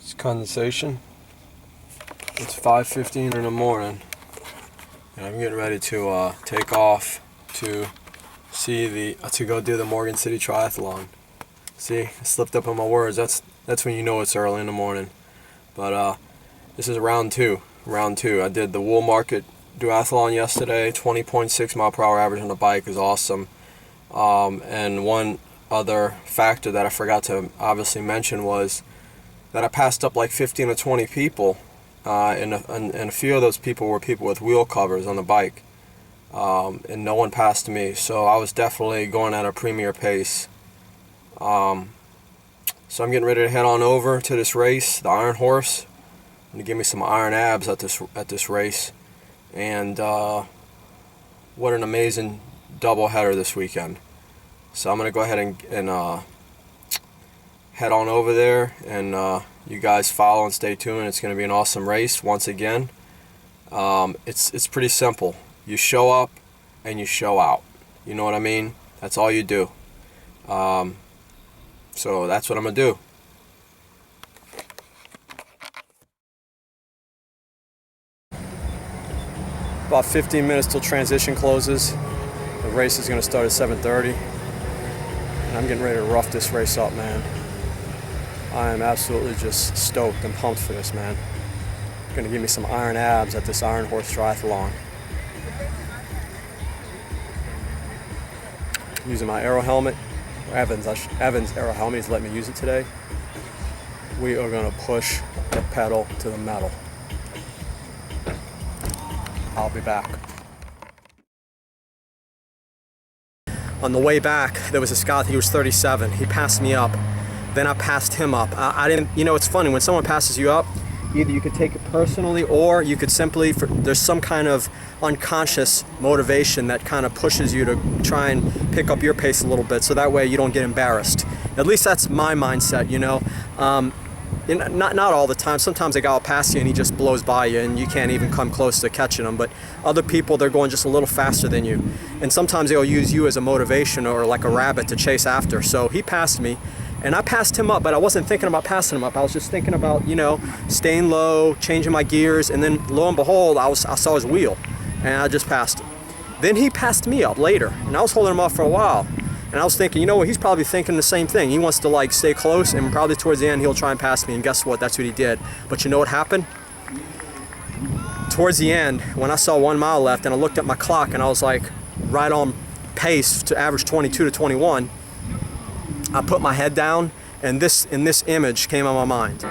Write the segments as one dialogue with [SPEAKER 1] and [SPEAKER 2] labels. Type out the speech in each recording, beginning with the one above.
[SPEAKER 1] It's condensation. It's 5:15 in the morning, and I'm getting ready to take off to go do the Morgan City Triathlon. See, I slipped up on my words. That's when you know it's early in the morning. But this is round two. I did the Wool Market Duathlon yesterday. 20.6 mile per hour average on the bike is awesome. And one other factor that I forgot to obviously mention was that I passed up like 15 or 20 people, and a few of those people were people with wheel covers on the bike, and no one passed me. So I was definitely going at a premier pace. So I'm getting ready to head on over to this race, the Ironhorse. I'm gonna give me some iron abs at this race, and what an amazing double header this weekend. So I'm gonna go ahead and head on over there, and you guys follow and stay tuned. It's gonna be an awesome race once again. It's pretty simple. You show up and you show out. You know what I mean? That's all you do. So that's what I'm gonna do. About 15 minutes till transition closes. The race is gonna start at 7:30. And I'm getting ready to rough this race up, man. I am absolutely just stoked and pumped for this, man. Gonna give me some iron abs at this Ironhorse Triathlon. Using my aero helmet. Evans aero helmet has let me use it today. We are gonna push the pedal to the metal. I'll be back. On the way back, there was this guy, he was 37. He passed me up. Then I passed him up. I didn't, you know, it's funny, when someone passes you up, either you could take it personally, or you could simply, there's some kind of unconscious motivation that kind of pushes you to try and pick up your pace a little bit, so that way you don't get embarrassed. At least that's my mindset, you know. Not all the time. Sometimes a guy will pass you and he just blows by you and you can't even come close to catching him. But other people, they're going just a little faster than you. And sometimes they'll use you as a motivation or like a rabbit to chase after. So he passed me and I passed him up, but I wasn't thinking about passing him up. I was just thinking about, you know, staying low, changing my gears, and then lo and behold, I saw his wheel and I just passed him. Then he passed me up later and I was holding him off for a while. And I was thinking, you know what, he's probably thinking the same thing. He wants to like stay close, and probably towards the end he'll try and pass me, and guess what, that's what he did. But you know what happened? Towards the end, when I saw 1 mile left and I looked at my clock and I was like right on pace to average 22 to 21, I put my head down and this image came on my mind.
[SPEAKER 2] You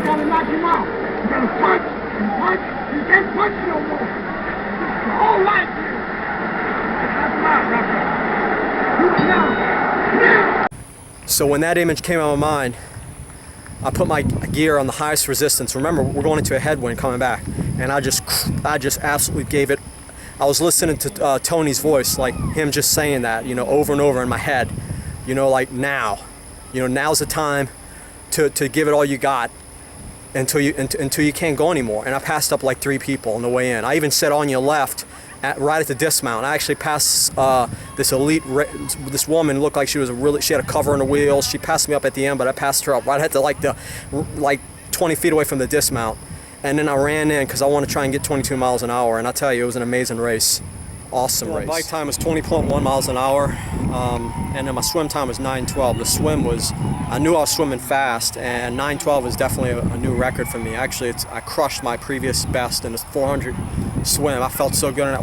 [SPEAKER 2] gotta knock him out. You gotta punch and punch. You can't punch no more. Your whole life here. Knock him out, Rapper.
[SPEAKER 1] So when that image came on my mind, I put my gear on the highest resistance. Remember, we're going into a headwind coming back, and I just absolutely gave it. I was listening to Tony's voice, like him just saying that, you know, over and over in my head, you know, like now, you know, now's the time to give it all you got until you can't go anymore. And I passed up like 3 people on the way in. I even said on your left. Right at the dismount, I actually passed this woman. Looked like she had a cover on the wheels. She passed me up at the end, but I passed her up right at like 20 feet away from the dismount. And then I ran in because I want to try and get 22 miles an hour. And I tell you, it was an amazing race. Awesome race. My bike time was 20.1 miles an hour, and then my swim time was 9:12. The swim was, I knew I was swimming fast, and 9:12 was definitely a new record for me. Actually, I crushed my previous best in the 400 swim. I felt so good in that.